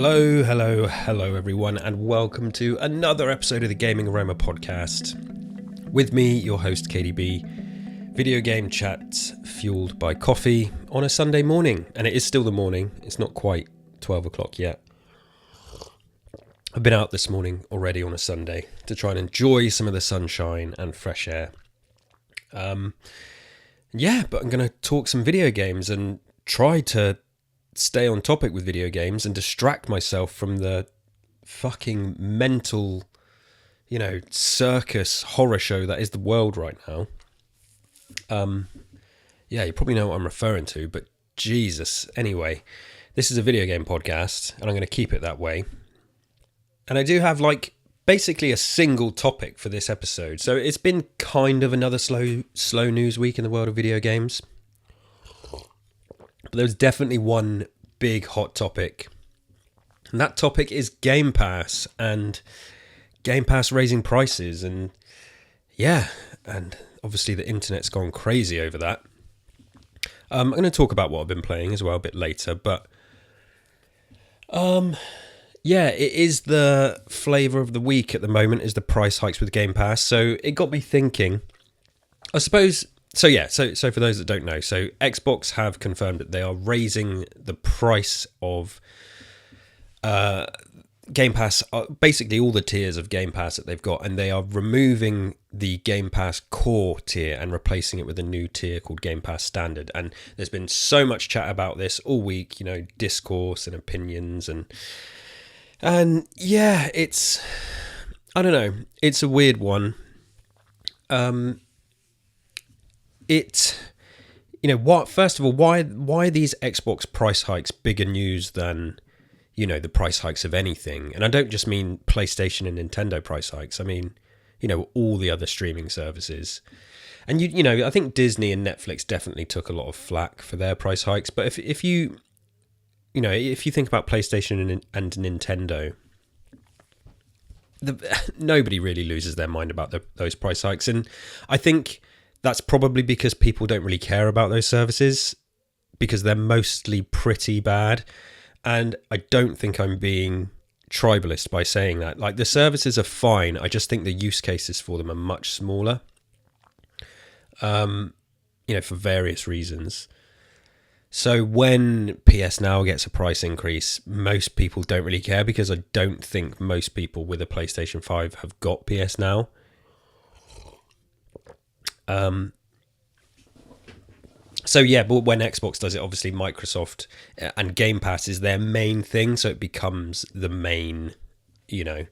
Hello, everyone, and welcome to another episode of the Gaming Aroma podcast. With me, your host, KDB, video game chat fueled by coffee on a Sunday morning. And it is still the morning, it's not quite 12 o'clock yet. I've been out this morning already on a Sunday to try and enjoy some of the sunshine and fresh air. But I'm going to talk some video games and try to stay on topic with video games and distract myself from the fucking mental, circus horror show that is the world right now. You probably know what I'm referring to, but Jesus. Anyway, this is a video game podcast, and I'm going to keep it that way. And I do have, basically a single topic for this episode. So it's been kind of another slow news week in the world of video games. But there's definitely one big hot topic. And that topic is Game Pass and Game Pass raising prices. And obviously the internet's gone crazy over that. I'm going to talk about what I've been playing as well a bit later. But it is the flavour of the week at the moment is the price hikes with Game Pass. So it got me thinking, I suppose. So for those that don't know, so Xbox have confirmed that they are raising the price of Game Pass, basically all the tiers of Game Pass that they've got, and they are removing the Game Pass core tier and replacing it with a new tier called Game Pass Standard. And there's been so much chat about this all week, discourse and opinions, and it's, I don't know, it's a weird one. First of all, why are these Xbox price hikes bigger news than, the price hikes of anything? And I don't just mean PlayStation and Nintendo price hikes. I mean, all the other streaming services. And, I think Disney and Netflix definitely took a lot of flack for their price hikes. But if you think about PlayStation and Nintendo, nobody really loses their mind about those price hikes. And I think that's probably because people don't really care about those services because they're mostly pretty bad. And I don't think I'm being tribalist by saying that. The services are fine. I just think the use cases for them are much smaller, for various reasons. So when PS Now gets a price increase, most people don't really care because I don't think most people with a PlayStation 5 have got PS Now. But when Xbox does it, obviously Microsoft and Game Pass is their main thing, so it becomes the main, the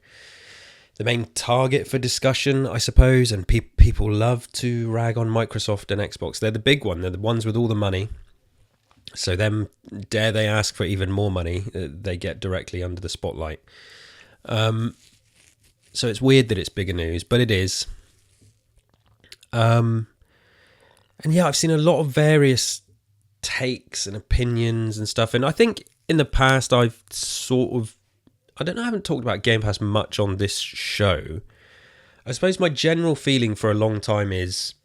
main target for discussion, I suppose, and people love to rag on Microsoft and Xbox. They're the big one, they're the ones with all the money, so them, dare they ask for even more money, they get directly under the spotlight. So it's weird that it's bigger news, but it is. I've seen a lot of various takes and opinions and stuff. And I think in the past I haven't talked about Game Pass much on this show. I suppose my general feeling for a long time is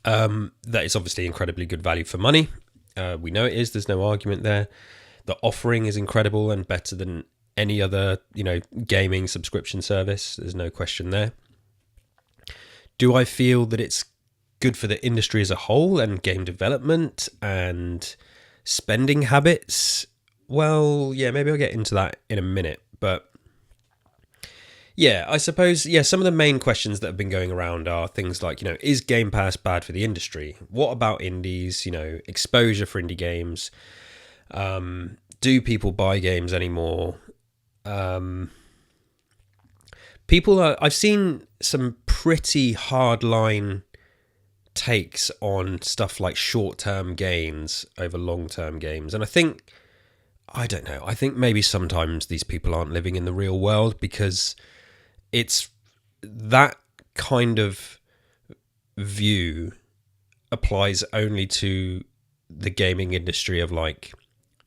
that it's obviously incredibly good value for money. We know it is. There's no argument there. The offering is incredible and better than any other, gaming subscription service. There's no question there. Do I feel that it's good for the industry as a whole and game development and spending habits? Well, maybe I'll get into that in a minute. But I suppose, some of the main questions that have been going around are things like, is Game Pass bad for the industry? What about indies? Exposure for indie games? Do people buy games anymore? I've seen some pretty hardline takes on stuff like short-term gains over long-term games. And I think maybe sometimes these people aren't living in the real world because it's that kind of view applies only to the gaming industry of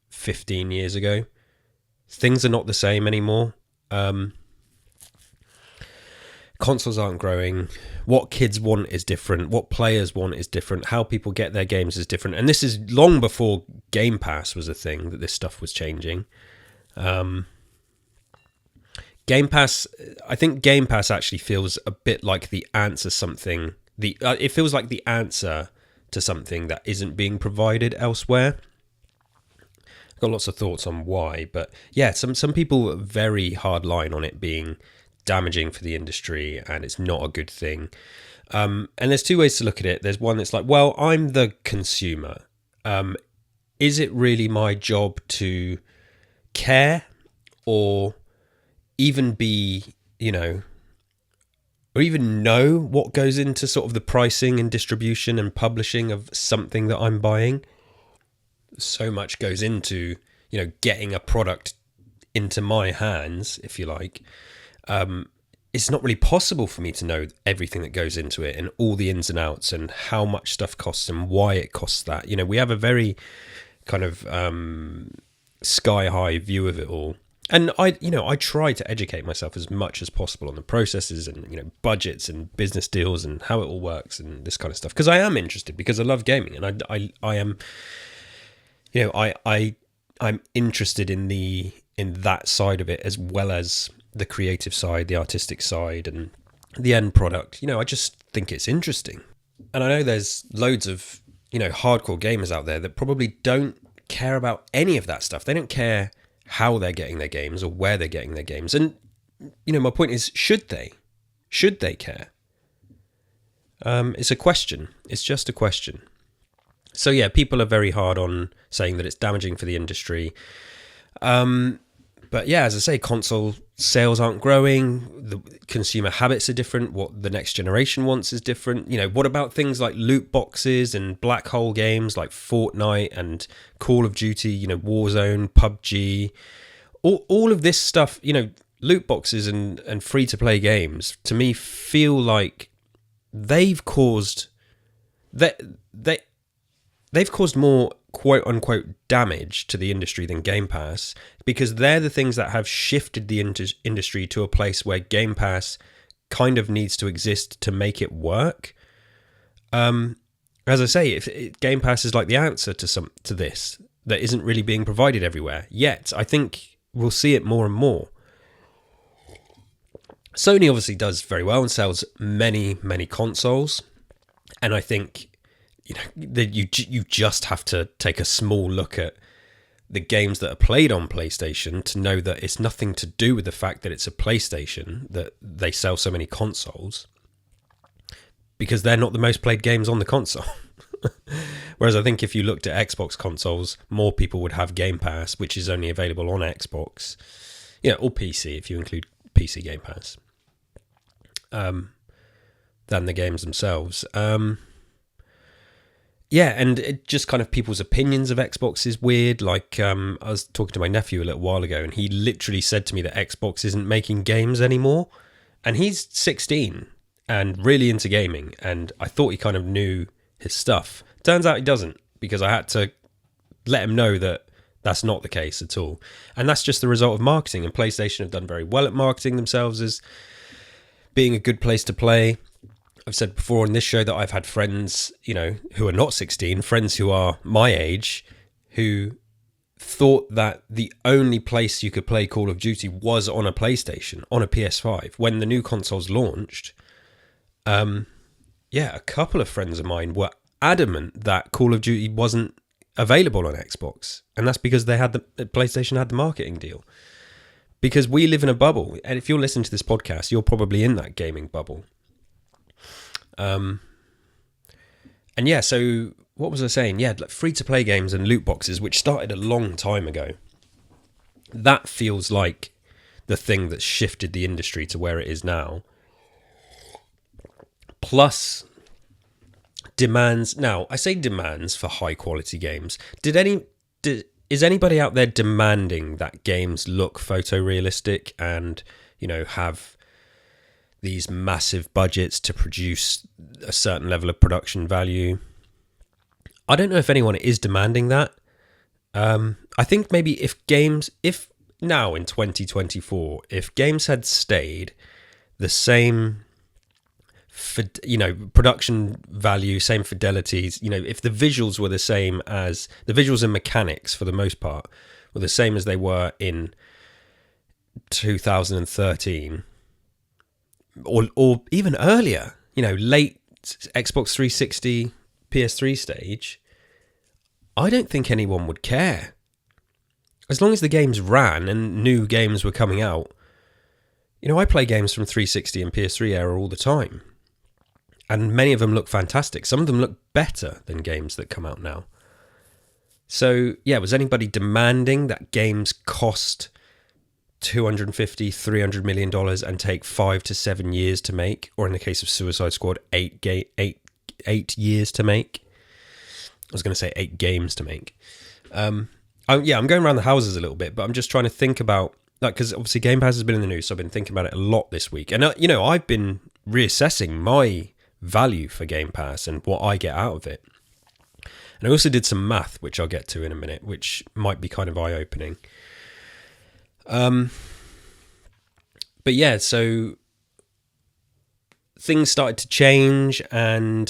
15 years ago. Things are not the same anymore. Consoles aren't growing. What kids want is different. What players want is different. How people get their games is different. And this is long before Game Pass was a thing that this stuff was changing. Game Pass, I think Game Pass actually feels a bit like the answer something. It feels like the answer to something that isn't being provided elsewhere. I've got lots of thoughts on why, but yeah, some people are very hard line on it being damaging for the industry and it's not a good thing. And there's two ways to look at it. There's one that's like, well, I'm the consumer. Is it really my job to care or even be, or even know what goes into sort of the pricing and distribution and publishing of something that I'm buying? So much goes into, getting a product into my hands, if you like. It's not really possible for me to know everything that goes into it and all the ins and outs and how much stuff costs and why it costs that. We have a very kind of sky high view of it all. And I try to educate myself as much as possible on the processes and, budgets and business deals and how it all works and this kind of stuff. Because I am interested, because I love gaming, and I am, I'm interested in that side of it, as well as the creative side, the artistic side, and the end product. I just think it's interesting. And I know there's loads of, hardcore gamers out there that probably don't care about any of that stuff. They don't care how they're getting their games or where they're getting their games. And, my point is, should they? Should they care? It's a question. It's just a question. So yeah, people are very hard on saying that it's damaging for the industry. But yeah, as I say, console sales aren't growing. The consumer habits are different. What the next generation wants is different. What about things like loot boxes and black hole games like Fortnite and Call of Duty, Warzone, PUBG, all of this stuff, loot boxes and free to play games, to me feel like they've caused they've caused more quote unquote damage to the industry than Game Pass, because they're the things that have shifted the industry to a place where Game Pass kind of needs to exist to make it work. As I say, if Game Pass is like the answer to this that isn't really being provided everywhere yet, I think we'll see it more and more. Sony obviously does very well and sells many, many consoles, and I think that you just have to take a small look at the games that are played on PlayStation to know that it's nothing to do with the fact that it's a PlayStation that they sell so many consoles, because they're not the most played games on the console. Whereas I think if you looked at Xbox consoles, more people would have Game Pass, which is only available on Xbox, or PC if you include PC Game Pass, than the games themselves. Yeah, and it just kind of people's opinions of Xbox is weird. Like, I was talking to my nephew a little while ago, and he literally said to me that Xbox isn't making games anymore. And he's 16 and really into gaming, and I thought he kind of knew his stuff. Turns out he doesn't, because I had to let him know that that's not the case at all. And that's just the result of marketing, and PlayStation have done very well at marketing themselves as being a good place to play. I've said before on this show that I've had friends, who are not 16, friends who are my age, who thought that the only place you could play Call of Duty was on a PlayStation, on a PS5, when the new consoles launched. A couple of friends of mine were adamant that Call of Duty wasn't available on Xbox, and that's because PlayStation had the marketing deal. Because we live in a bubble, and if you're listening to this podcast, you're probably in that gaming bubble. And yeah, so what was I saying? Yeah, like free-to-play games and loot boxes, which started a long time ago. That feels like the thing that shifted the industry to where it is now. Plus demands. Now, I say demands for high-quality games. Is anybody out there demanding that games look photorealistic and, have these massive budgets to produce a certain level of production value? I don't know if anyone is demanding that. I think maybe if now in 2024, if games had stayed the same, production value, same fidelities, if the visuals were the same as the visuals and mechanics for the most part were the same as they were in 2013 or even earlier, late Xbox 360, PS3 stage, I don't think anyone would care. As long as the games ran and new games were coming out, I play games from 360 and PS3 era all the time. And many of them look fantastic. Some of them look better than games that come out now. So, yeah, was anybody demanding that games cost $250, $300 million and take 5 to 7 years to make? Or in the case of Suicide Squad, 8 years to make? I was going to say 8 games to make. I'm going around the houses a little bit, but I'm just trying to think about, because obviously Game Pass has been in the news, so I've been thinking about it a lot this week. And, I've been reassessing my value for Game Pass and what I get out of it. And I also did some math, which I'll get to in a minute, which might be kind of eye-opening. But yeah, so things started to change, and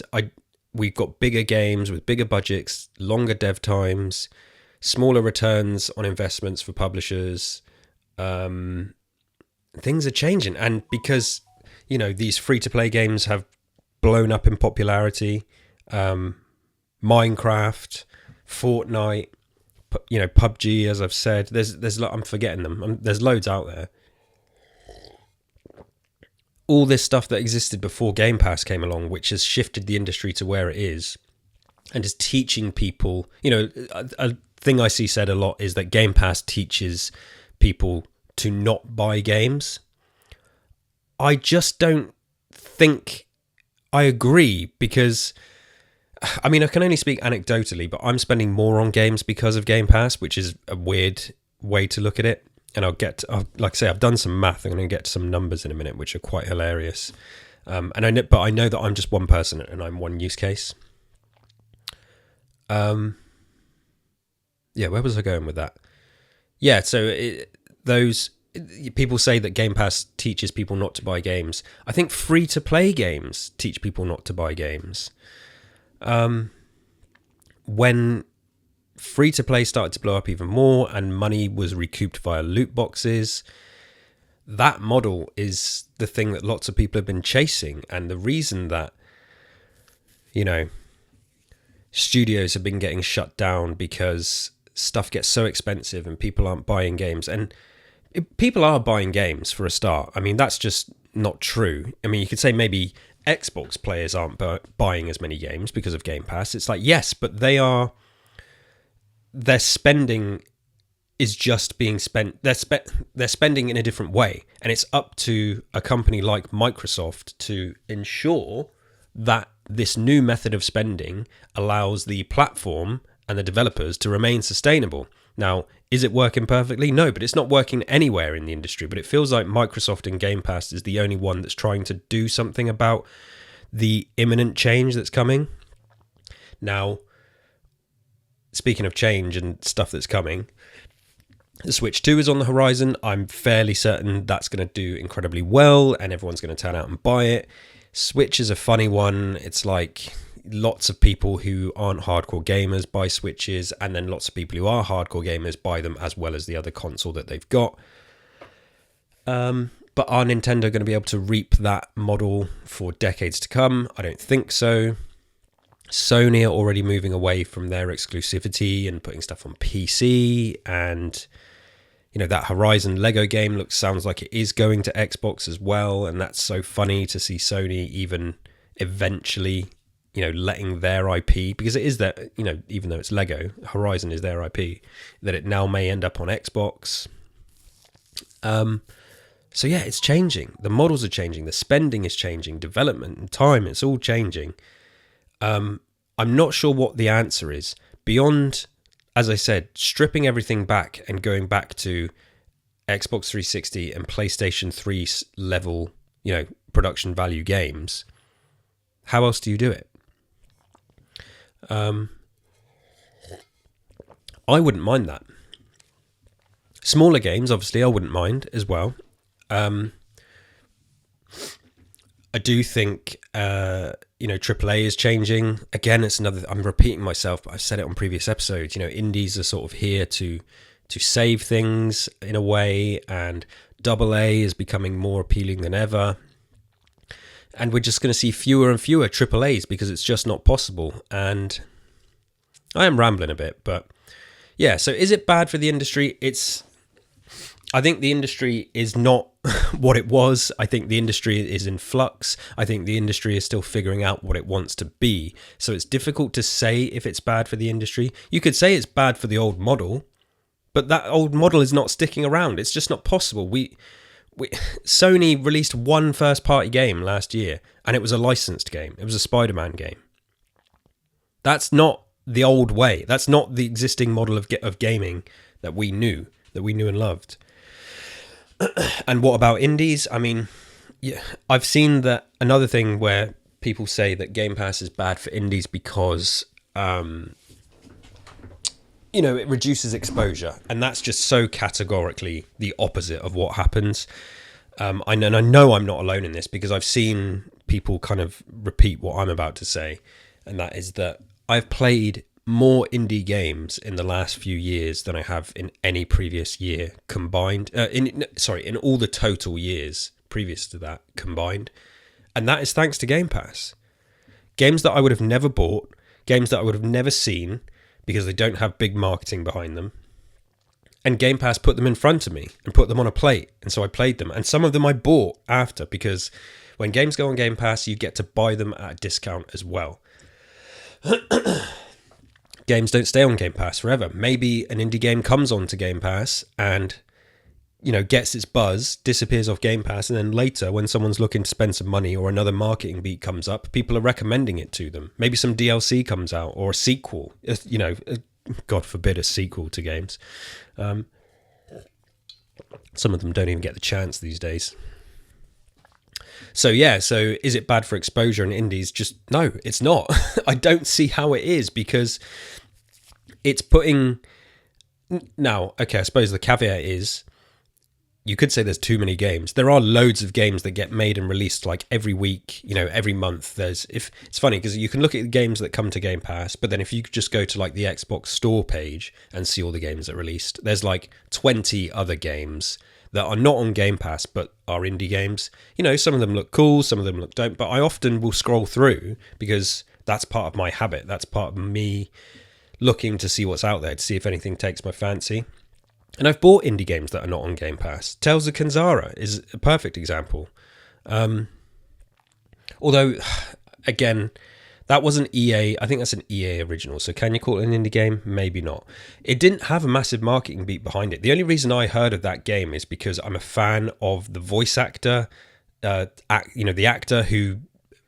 we've got bigger games with bigger budgets, longer dev times, smaller returns on investments for publishers. Things are changing, and because these free-to-play games have blown up in popularity, Minecraft, Fortnite, PUBG, as I've said, there's I'm forgetting them. There's loads out there. All this stuff that existed before Game Pass came along, which has shifted the industry to where it is, and is teaching people. A thing I see said a lot is that Game Pass teaches people to not buy games. I just don't think I agree, because I can only speak anecdotally, but I'm spending more on games because of Game Pass, which is a weird way to look at it. And like I say, I've done some math. I'm going to get to some numbers in a minute, which are quite hilarious. But I know that I'm just one person and I'm one use case. Yeah, where was I going with that? Yeah, so those people say that Game Pass teaches people not to buy games. I think free-to-play games teach people not to buy games. When free-to-play started to blow up even more and money was recouped via loot boxes, that model is the thing that lots of people have been chasing. And the reason that, studios have been getting shut down because stuff gets so expensive and people aren't buying games. And people are buying games for a start. That's just not true. You could say maybe Xbox players aren't buying as many games because of Game Pass. It's like, yes, but their spending is just being spent. They're spending in a different way, and it's up to a company like Microsoft to ensure that this new method of spending allows the platform and the developers to remain sustainable. Now, is it working perfectly? No, but it's not working anywhere in the industry. But it feels like Microsoft and Game Pass is the only one that's trying to do something about the imminent change that's coming. Now, speaking of change and stuff that's coming, the Switch 2 is on the horizon. I'm fairly certain that's going to do incredibly well and everyone's going to turn out and buy it. Switch is a funny one. It's like lots of people who aren't hardcore gamers buy Switches, and then lots of people who are hardcore gamers buy them as well as the other console that they've got. But are Nintendo going to be able to reap that model for decades to come? I don't think so. Sony are already moving away from their exclusivity and putting stuff on PC, and that Horizon Lego game sounds like it is going to Xbox as well, and that's so funny to see Sony even eventually letting their IP, because it is that, even though it's Lego, Horizon is their IP, that it now may end up on Xbox. So yeah, it's changing. The models are changing. The spending is changing. Development and time, it's all changing. I'm not sure what the answer is beyond, as I said, stripping everything back and going back to Xbox 360 and PlayStation 3 level, production value games. How else do you do it? I wouldn't mind that. Smaller games, obviously, I wouldn't mind as well. I do think, AAA is changing. Again, it's another, I'm repeating myself, but I've said it on previous episodes, indies are sort of here to to save things in a way, and AA is becoming more appealing than ever. And we're just going to see fewer and fewer AAAs because it's just not possible. And I am rambling a bit, but yeah, so is it bad for the industry? I think the industry is not what it was. I think the industry is in flux. I think the industry is still figuring out what it wants to be. So it's difficult to say if it's bad for the industry. You could say it's bad for the old model, but that old model is not sticking around. It's just not possible. Sony released one first-party game last year, and it was a licensed game. It was a Spider-Man game. That's not the old way. That's not the existing model of gaming that we knew and loved. And what about indies? I mean, yeah, I've seen that another thing where people say that Game Pass is bad for indies because, it reduces exposure. And that's just so categorically the opposite of what happens. I know I'm not alone in this because I've seen people kind of repeat what I'm about to say. And that is that I've played more indie games in the last few years than I have in any previous year combined. In all the total years previous to that combined. And that is thanks to Game Pass. Games that I would have never bought, games that I would have never seen because they don't have big marketing behind them. And Game Pass put them in front of me and put them on a plate. And so I played them. And some of them I bought after because when games go on Game Pass, you get to buy them at a discount as well. Games don't stay on Game Pass forever. Maybe an indie game comes onto Game Pass and, gets its buzz, disappears off Game Pass, and then later when someone's looking to spend some money or another marketing beat comes up, people are recommending it to them. Maybe some DLC comes out or a sequel, God forbid a sequel to games. Some of them don't even get the chance these days. So is it bad for exposure in indies? Just no, it's not. I don't see how it is because it's putting... Now, okay, I suppose the caveat is you could say there's too many games. There are loads of games that get made and released like every week, every month. It's funny because you can look at the games that come to Game Pass, but then if you just go to like the Xbox store page and see all the games that are released, there's like 20 other games that are not on Game Pass but are indie games. Some of them look cool, some of them don't, but I often will scroll through because that's part of my habit. That's part of me looking to see what's out there, to see if anything takes my fancy. And I've bought indie games that are not on Game Pass. Tales of Kenzara is a perfect example. Although, again, that was an EA, I think that's an EA original, so can you call it an indie game? Maybe not. It didn't have a massive marketing beat behind it. The only reason I heard of that game is because I'm a fan of the voice actor, the actor who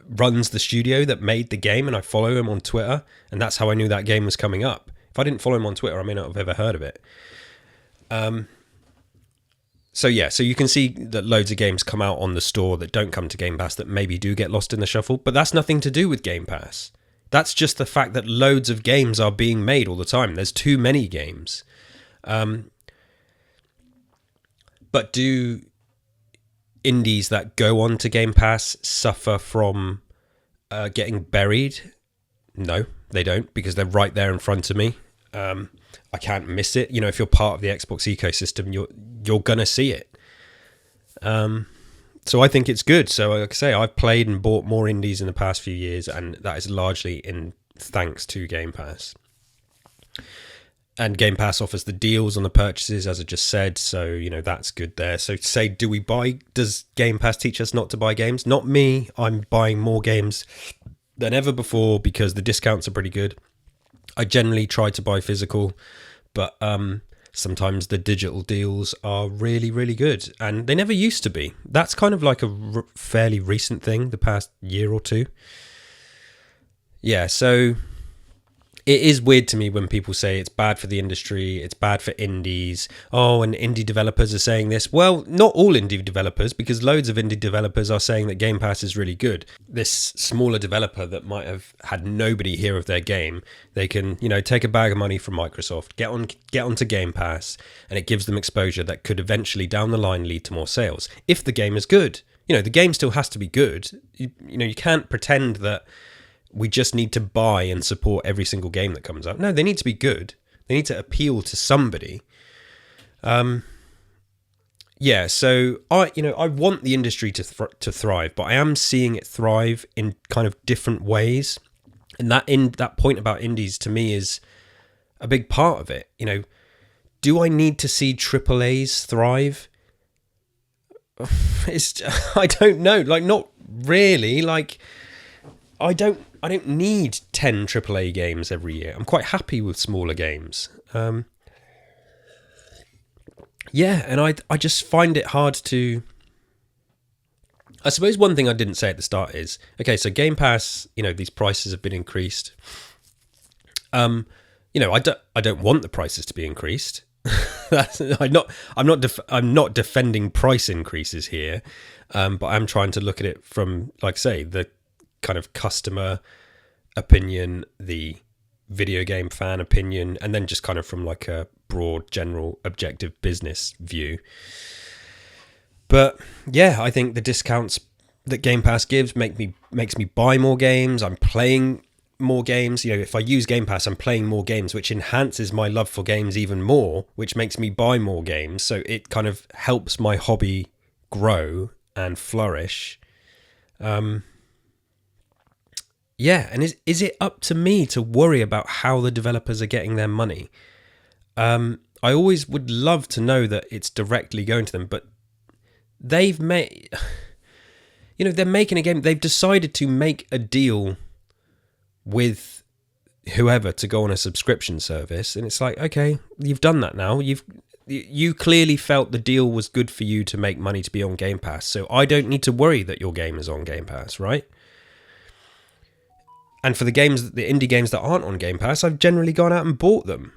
runs the studio that made the game, and I follow him on Twitter, and that's how I knew that game was coming up. If I didn't follow him on Twitter, I may not have ever heard of it. So you can see that loads of games come out on the store that don't come to Game Pass that maybe do get lost in the shuffle, but that's nothing to do with Game Pass. That's just the fact that loads of games are being made all the time. There's too many games. But do indies that go on to Game Pass suffer from getting buried? No, they don't, because they're right there in front of me. I can't miss it. If you're part of the Xbox ecosystem, you're gonna see it. So I think it's good. So like I say, I've played and bought more indies in the past few years, and that is largely in thanks to Game Pass. And Game Pass offers the deals on the purchases, as I just said. So, that's good there. So say, does Game Pass teach us not to buy games? Not me. I'm buying more games than ever before because the discounts are pretty good. I generally try to buy physical, but sometimes the digital deals are really, really good. And they never used to be. That's kind of like a fairly recent thing, the past year or two. Yeah, so it is weird to me when people say it's bad for the industry, it's bad for indies. Oh, and indie developers are saying this. Well, not all indie developers, because loads of indie developers are saying that Game Pass is really good. This smaller developer that might have had nobody hear of their game, they can, take a bag of money from Microsoft, get onto Game Pass, and it gives them exposure that could eventually down the line lead to more sales. If the game is good. The game still has to be good. You can't pretend that we just need to buy and support every single game that comes out. No, they need to be good. They need to appeal to somebody. Yeah, so I want the industry to thrive, but I am seeing it thrive in kind of different ways, and that point about indies to me is a big part of it. Do I need to see AAAs thrive? I don't know. Like, not really. Like, I don't need 10 AAA games every year. I'm quite happy with smaller games. Yeah, and I just find it hard to... I suppose one thing I didn't say at the start is, okay, so Game Pass, these prices have been increased. I don't want the prices to be increased. I'm not defending price increases here, but I'm trying to look at it from, like I say, the kind of customer opinion, the video game fan opinion, and then just kind of from like a broad, general, objective business view. But yeah, I think the discounts that Game Pass gives makes me buy more games. I'm playing more games. If I use Game Pass, I'm playing more games, which enhances my love for games even more, which makes me buy more games. So it kind of helps my hobby grow and flourish. Yeah, and is it up to me to worry about how the developers are getting their money? I always would love to know that it's directly going to them, but they've made... they're making a game. They've decided to make a deal with whoever to go on a subscription service, and it's like, okay, you've done that now. You clearly felt the deal was good for you to make money to be on Game Pass, so I don't need to worry that your game is on Game Pass, right? And for the indie games that aren't on Game Pass, I've generally gone out and bought them.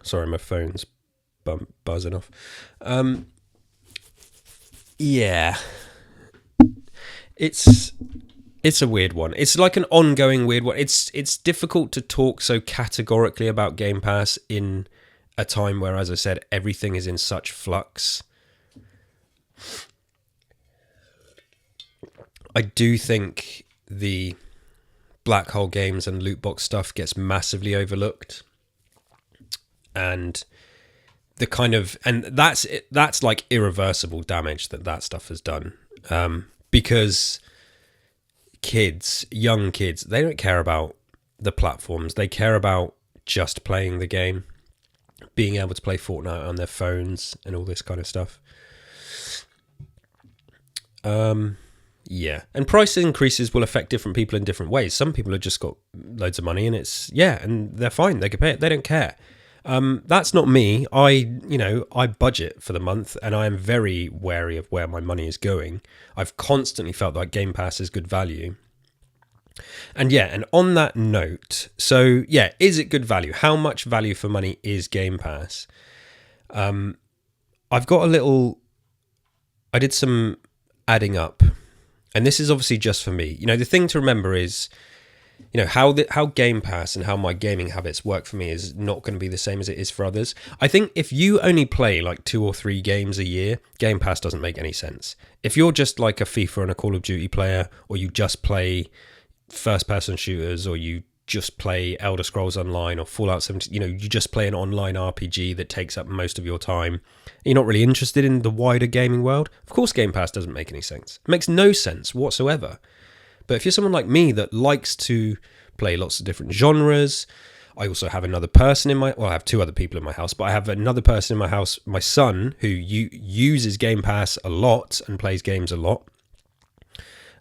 Sorry, my phone's buzzing off. Yeah, it's a weird one. It's like an ongoing weird one. It's difficult to talk so categorically about Game Pass in a time where, as I said, everything is in such flux. I do think the black hole games and loot box stuff gets massively overlooked, and that's like irreversible damage that stuff has done, because young kids, they don't care about the platforms. They care about just playing the game, being able to play Fortnite on their phones and all this kind of stuff. Yeah, and price increases will affect different people in different ways. Some people have just got loads of money, and and they're fine. They can pay it. They don't care. That's not me. I budget for the month, and I am very wary of where my money is going. I've constantly felt like Game Pass is good value. And on that note, so yeah, is it good value? How much value for money is Game Pass? I did some adding up, and this is obviously just for me. The thing to remember is, how Game Pass and how my gaming habits work for me is not going to be the same as it is for others. I think if you only play like 2 or 3 games a year, Game Pass doesn't make any sense. If you're just like a FIFA and a Call of Duty player, or you just play first-person shooters, or you just play Elder Scrolls Online or Fallout 70, you just play an online RPG that takes up most of your time, you're not really interested in the wider gaming world, of course Game Pass doesn't make any sense. It makes no sense whatsoever. But if you're someone like me that likes to play lots of different genres, I also have another person I have 2 other people in my house, but I have another person in my house, my son, who uses Game Pass a lot and plays games a lot.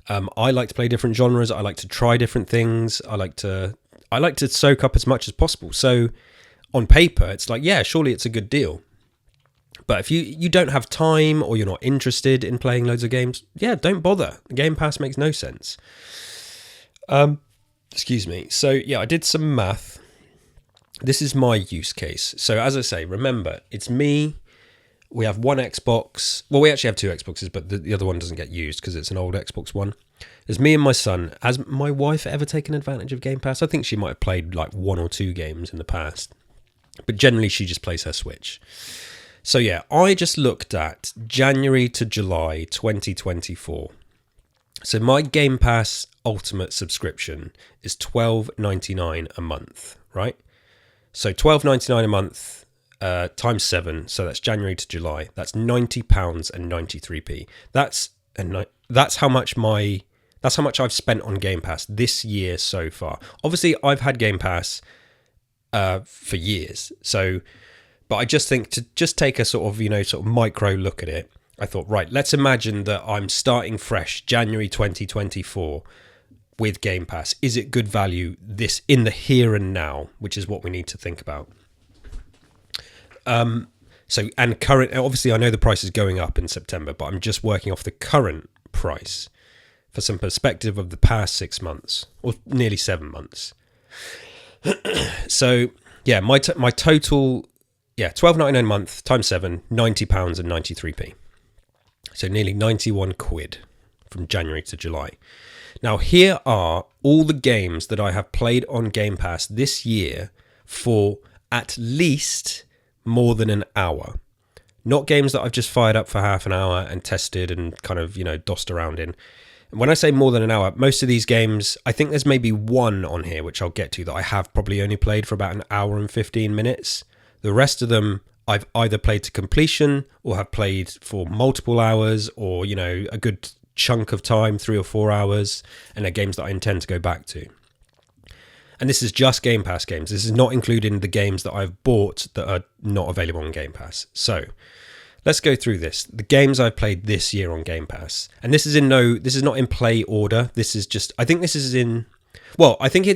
I like to play different genres. I like to try different things. I like to soak up as much as possible. So on paper, it's like, yeah, surely it's a good deal. But if you don't have time, or you're not interested in playing loads of games, yeah, don't bother. Game Pass makes no sense. Excuse me. So yeah, I did some math. This is my use case. So as I say, remember, it's me. We have one Xbox. Well, we actually have 2 Xboxes, but the other one doesn't get used because it's an old Xbox One. There's me and my son. Has my wife ever taken advantage of Game Pass? I think she might have played like 1 or 2 games in the past, but generally she just plays her Switch. So yeah, I just looked at January to July 2024. So my Game Pass Ultimate subscription is $12.99 a month, right? So $12.99 a month times 7, so that's January to July. That's £90 and 93p. That's how much I've spent on Game Pass this year so far. Obviously, I've had Game Pass for years, but I just think to just take a sort of micro look at it, I thought, right, let's imagine that I'm starting fresh January 2024 with Game Pass. Is it good value this in the here and now, which is what we need to think about. And current, obviously I know the price is going up in September, but I'm just working off the current price for some perspective of the past 6 months or nearly 7 months. So yeah, my total, £12.99 a month times 7, £90 and 93p. So nearly 91 quid from January to July. Now here are all the games that I have played on Game Pass this year for at least more than an hour. Not games that I've just fired up for half an hour and tested and kind of, dossed around in. And when I say more than an hour, most of these games, I think there's maybe one on here, which I'll get to, that I have probably only played for about an hour and 15 minutes. The rest of them, I've either played to completion or have played for multiple hours or, a good chunk of time, 3 or 4 hours, and they're games that I intend to go back to. And this is just Game Pass games. This is not including the games that I've bought that are not available on Game Pass. So let's go through this. The games I've played this year on Game Pass. And this is not in play order. This is just, I think it's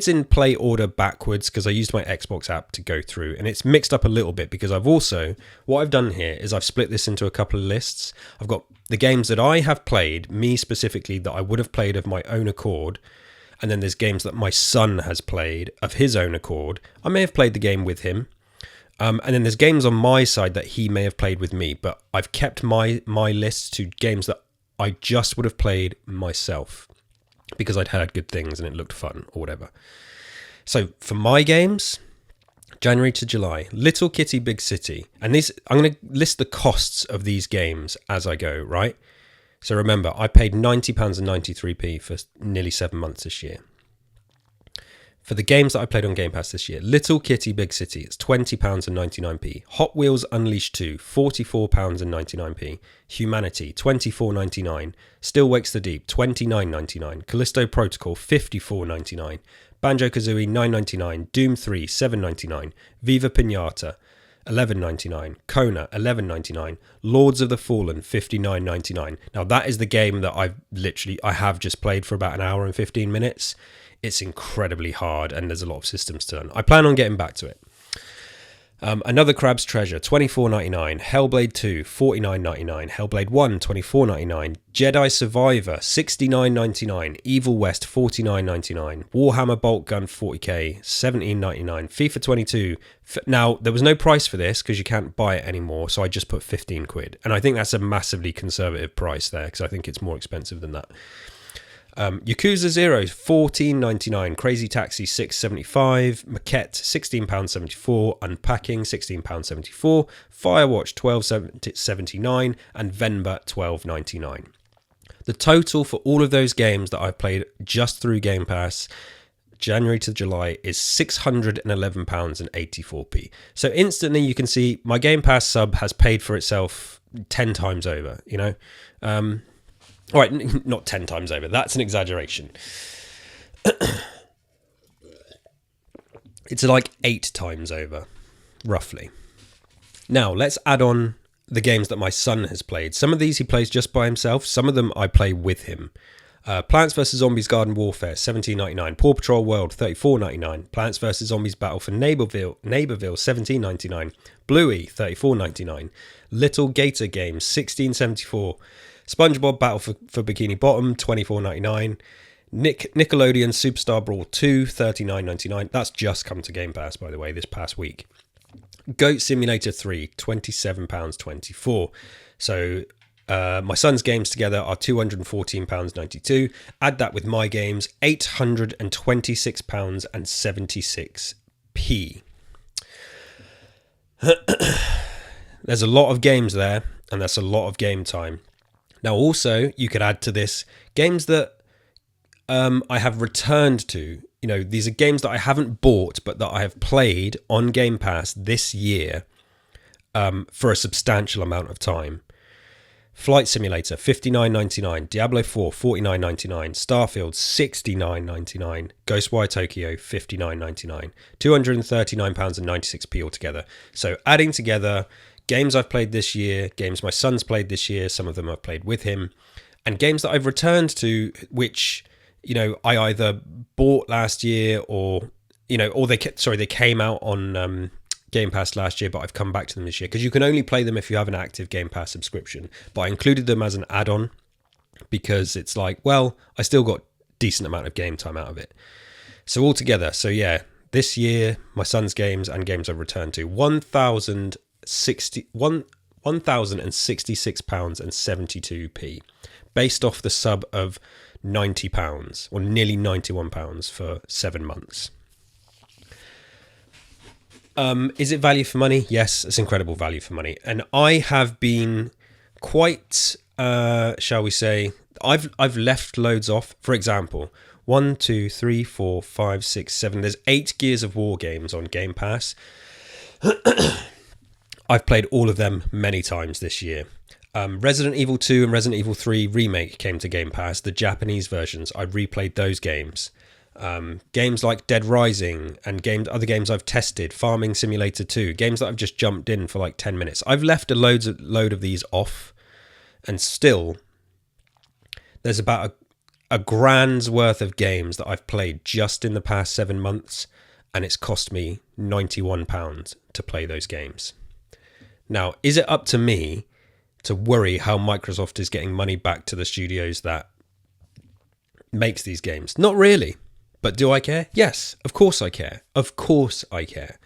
in play order backwards because I used my Xbox app to go through, and it's mixed up a little bit because what I've done here is I've split this into a couple of lists. I've got the games that I have played, me specifically, that I would have played of my own accord. And then there's games that my son has played of his own accord. I may have played the game with him. And then there's games on my side that he may have played with me. But I've kept my list to games that I just would have played myself because I'd heard good things and it looked fun or whatever. So for my games, January to July, Little Kitty Big City. And I'm going to list the costs of these games as I go, right? So remember, I paid £90 and 93p for nearly 7 months this year. For the games that I played on Game Pass this year, Little Kitty Big City, it's £20 and 99p. Hot Wheels Unleashed 2, £44 and 99p. Humanity, £24.99. Still Wakes the Deep, £29.99. Callisto Protocol, £54.99. Banjo-Kazooie, £9.99. Doom 3, £7.99. Viva Pinata, $11.99. Kona, $11.99. Lords of the Fallen, $59.99. Now that is the game that I have just played for about an hour and 15 minutes. It's incredibly hard and there's a lot of systems to learn. I plan on getting back to it. Another Crab's Treasure, $24.99. Hellblade 2, $49.99. Hellblade 1, $24.99. Jedi Survivor, $69.99. Evil West, $49.99. Warhammer Bolt Gun 40k, $17.99. FIFA 22. Now, there was no price for this because you can't buy it anymore, so I just put 15 quid. And I think that's a massively conservative price there because I think it's more expensive than that. Yakuza 0, $14.99. Crazy Taxi, $6.75. Maquette, £16.74. Unpacking, £16.74. Firewatch, $12.79. And Venba, $12.99. The total for all of those games that I've played just through Game Pass, January to July, is £611 and 84p. So instantly you can see my Game Pass sub has paid for itself 10 times over, all right, not 10 times over. That's an exaggeration. It's like 8 times over, roughly. Now, let's add on the games that my son has played. Some of these he plays just by himself. Some of them I play with him. Plants vs. Zombies Garden Warfare, $17.99. Paw Patrol World, $34.99. Plants vs. Zombies Battle for Neighborville, $17.99. Bluey, $34.99. Little Gator Games, $16.74. SpongeBob Battle for Bikini Bottom, $24.99. Nickelodeon Superstar Brawl 2, $39.99. That's just come to Game Pass, by the way, this past week. Goat Simulator 3, £27.24. So my son's games together are £214.92. Add that with my games, £826.76. There's a lot of games there, and that's a lot of game time. Now, also, you could add to this games that I have returned to. These are games that I haven't bought, but that I have played on Game Pass this year for a substantial amount of time. Flight Simulator, $59.99. Diablo 4, $49.99. Starfield, $69.99. Ghostwire Tokyo, $59.99. £239.96 altogether. So adding together games I've played this year, games my son's played this year, some of them I've played with him, and games that I've returned to, which, you know, I either bought last year or, you know, or they came out on Game Pass last year, but I've come back to them this year, because you can only play them if you have an active Game Pass subscription. But I included them as an add-on because it's like, well, I still got decent amount of game time out of it. So altogether, so yeah, this year my son's games and games I've returned to, £1,066.72, based off the sub of £90 or nearly £91 for 7 months. Is it value for money? Yes, it's incredible value for money. And I have been quite, shall we say, I've left loads off. For example, 1, 2, 3, 4, 5, 6, 7. There's 8 Gears of War games on Game Pass. I've played all of them many times this year. Resident Evil 2 and Resident Evil 3 Remake came to Game Pass. The Japanese versions, I replayed those games. Games like Dead Rising and other games I've tested, Farming Simulator 2, games that I've just jumped in for like 10 minutes. I've left a load of these off, and still there's about a grand's worth of games that I've played just in the past 7 months, and it's cost me £91 to play those games. Now, is it up to me to worry how Microsoft is getting money back to the studios that makes these games? Not really. But do I care? Yes, of course I care. Of course I care.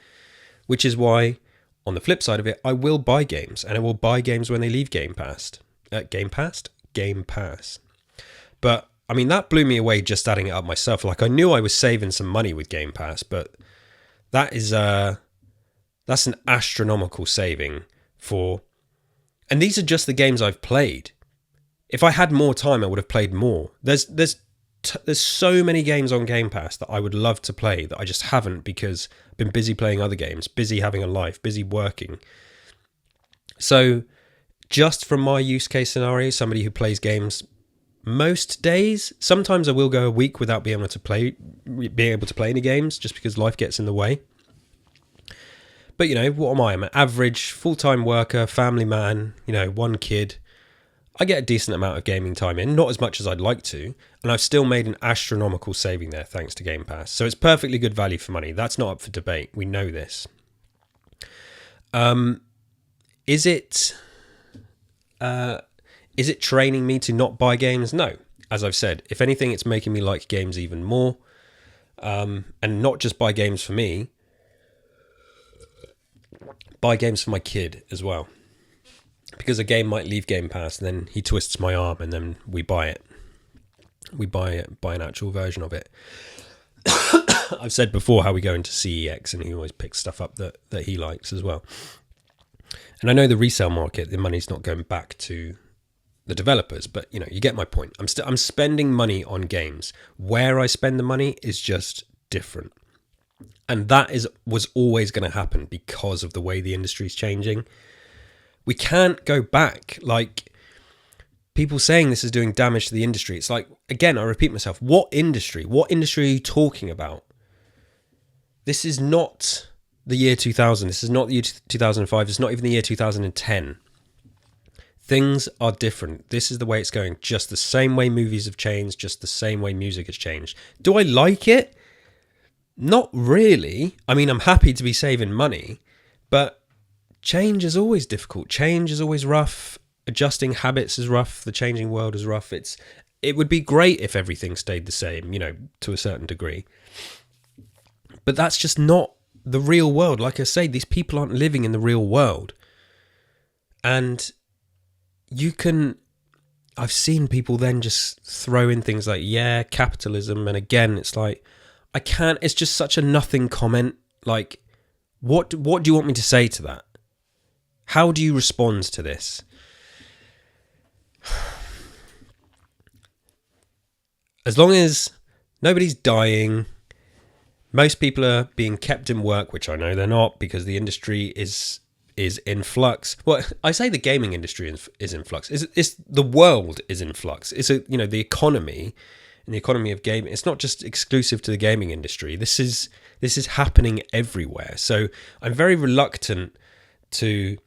Which is why, on the flip side of it, I will buy games. And I will buy games when they leave Game Pass. Game Pass? Game Pass. But, I mean, that blew me away just adding it up myself. Like, I knew I was saving some money with Game Pass, but that's an astronomical saving for... And these are just the games I've played. If I had more time, I would have played more. There's so many games on Game Pass that I would love to play that I just haven't, because I've been busy playing other games, busy having a life, busy working. So just from my use case scenario, somebody who plays games most days, sometimes I will go a week without being able to play any games just because life gets in the way. But, you know, what am I? I'm an average full-time worker, family man, you know, 1 kid. I get a decent amount of gaming time in, not as much as I'd like to, and I've still made an astronomical saving there thanks to Game Pass. So it's perfectly good value for money. That's not up for debate. We know this. Is it training me to not buy games? No. As I've said, if anything, it's making me like games even more, and not just buy games for me, buy games for my kid as well. Because a game might leave Game Pass, and then he twists my arm, and then we buy it. We buy an actual version of it. I've said before how we go into CEX, and he always picks stuff up that he likes as well. And I know the resale market, the money's not going back to the developers, but you know, you get my point. I'm spending money on games. Where I spend the money is just different, and that was always going to happen because of the way the industry's changing. We can't go back. Like, people saying this is doing damage to the industry. It's like, again, I repeat myself, what industry? What industry are you talking about? This is not the year 2000. This is not the year 2005. It's not even the year 2010. Things are different. This is the way it's going. Just the same way movies have changed, just the same way music has changed. Do I like it? Not really. I mean, I'm happy to be saving money, but change is always difficult. Change is always rough. Adjusting habits is rough. The changing world is rough. It would be great if everything stayed the same, you know, to a certain degree. But that's just not the real world. Like I say, these people aren't living in the real world. And I've seen people then just throw in things like, yeah, capitalism. And again, it's like, it's just such a nothing comment. Like, what do you want me to say to that? How do you respond to this? As long as nobody's dying, most people are being kept in work, which I know they're not, because the industry is is in flux. Well, I say the gaming industry is in flux. It's the world is in flux. It's the economy and the economy of gaming. It's not just exclusive to the gaming industry. This is happening everywhere. So I'm very reluctant to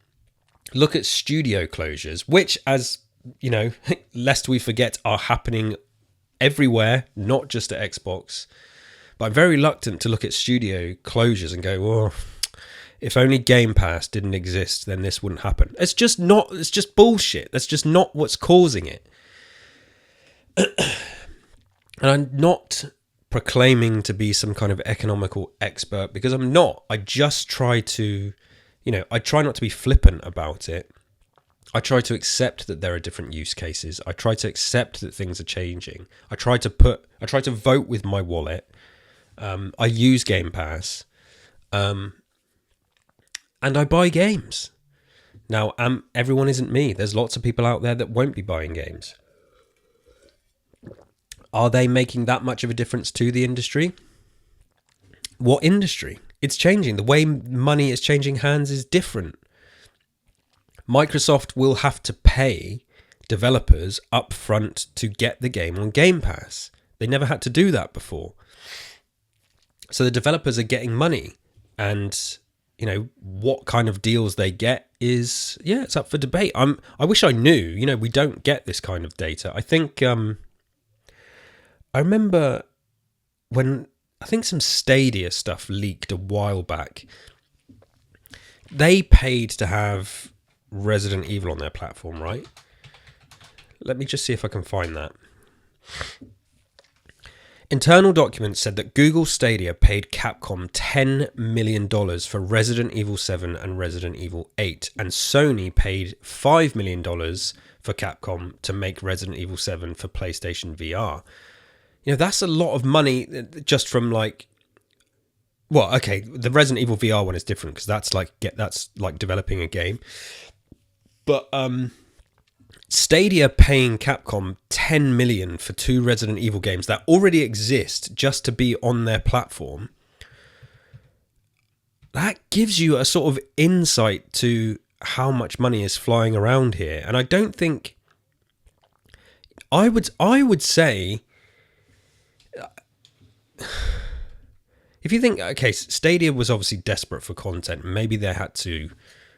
look at studio closures, which, as you know, lest we forget, are happening everywhere, not just at Xbox. But I'm very reluctant to look at studio closures and go, well, if only Game Pass didn't exist, then this wouldn't happen. It's just bullshit. That's just not what's causing it. And I'm not proclaiming to be some kind of economical expert, because I'm not. I just try to, I try not to be flippant about it. I try to accept that there are different use cases. I try to accept that things are changing. I try to vote with my wallet. I use Game Pass. And I buy games. Now, everyone isn't me. There's lots of people out there that won't be buying games. Are they making that much of a difference to the industry? What industry? It's changing. The way money is changing hands is different. Microsoft will have to pay developers up front to get the game on Game Pass. They never had to do that before. So the developers are getting money, and what kind of deals they get is, it's up for debate. I wish I knew. We don't get this kind of data. I think I remember when some Stadia stuff leaked a while back. They paid to have Resident Evil on their platform, right? Let me just see if I can find that. Internal documents said that Google Stadia paid Capcom $10 million for Resident Evil 7 and Resident Evil 8, and Sony paid $5 million for Capcom to make Resident Evil 7 for PlayStation VR. That's a lot of money just from the Resident Evil VR one is different because that's like developing a game. But Stadia paying Capcom $10 million for 2 Resident Evil games that already exist just to be on their platform, that gives you a sort of insight to how much money is flying around here. And I don't think I would say, if you think, okay, Stadia was obviously desperate for content, maybe they had to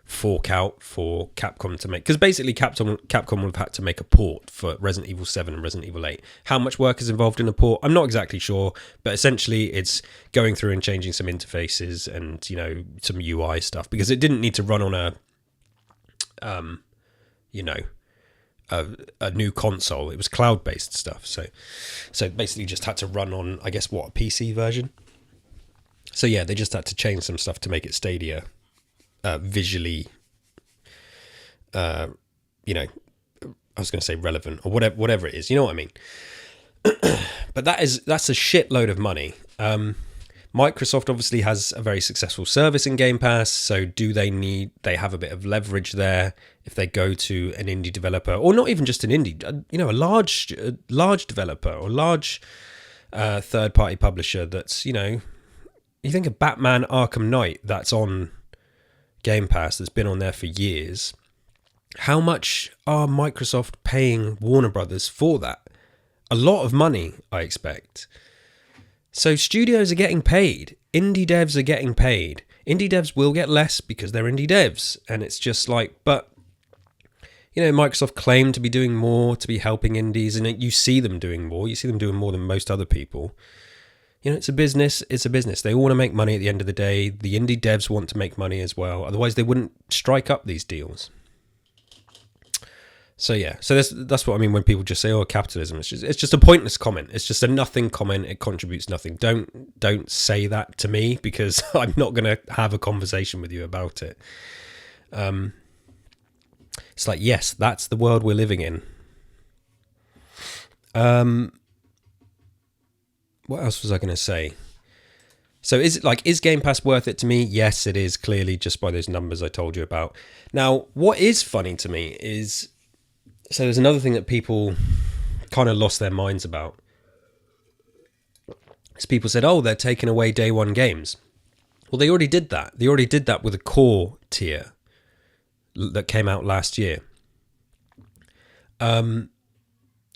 fork out for Capcom to make, because basically Capcom would have had to make a port for Resident Evil 7 and Resident Evil 8. How much work is involved in a port, I'm not exactly sure, but essentially it's going through and changing some interfaces and some UI stuff, because it didn't need to run on a new console. It was cloud-based stuff, so basically just had to run on, I guess, a PC version. So yeah, they just had to change some stuff to make it Stadia visually, I was going to say relevant or whatever it is. You know what I mean? But that's a shitload of money. Microsoft obviously has a very successful service in Game Pass, so they have a bit of leverage there if they go to an indie developer, or not even just an indie, a large developer or large third-party publisher that's, you think of Batman Arkham Knight that's on Game Pass, that's been on there for years. How much are Microsoft paying Warner Brothers for that? A lot of money, I expect. So studios are getting paid. Indie devs are getting paid. Indie devs will get less because they're indie devs. And it's just but, Microsoft claim to be doing more, to be helping indies, and you see them doing more. You see them doing more than most other people. It's a business. It's a business. They all want to make money at the end of the day. The indie devs want to make money as well. Otherwise, they wouldn't strike up these deals. So yeah, that's what I mean when people just say, "Oh, capitalism." It's just a pointless comment. It's just a nothing comment. It contributes nothing. Don't say that to me, because I'm not going to have a conversation with you about it. It's yes, that's the world we're living in. What else was I going to say? So is Game Pass worth it to me? Yes, it is, clearly, just by those numbers I told you about. Now, what is funny to me is, so there's another thing that people kind of lost their minds about. Is people said, oh, they're taking away day one games. Well, they already did that. They already did that with a core tier. that came out last year.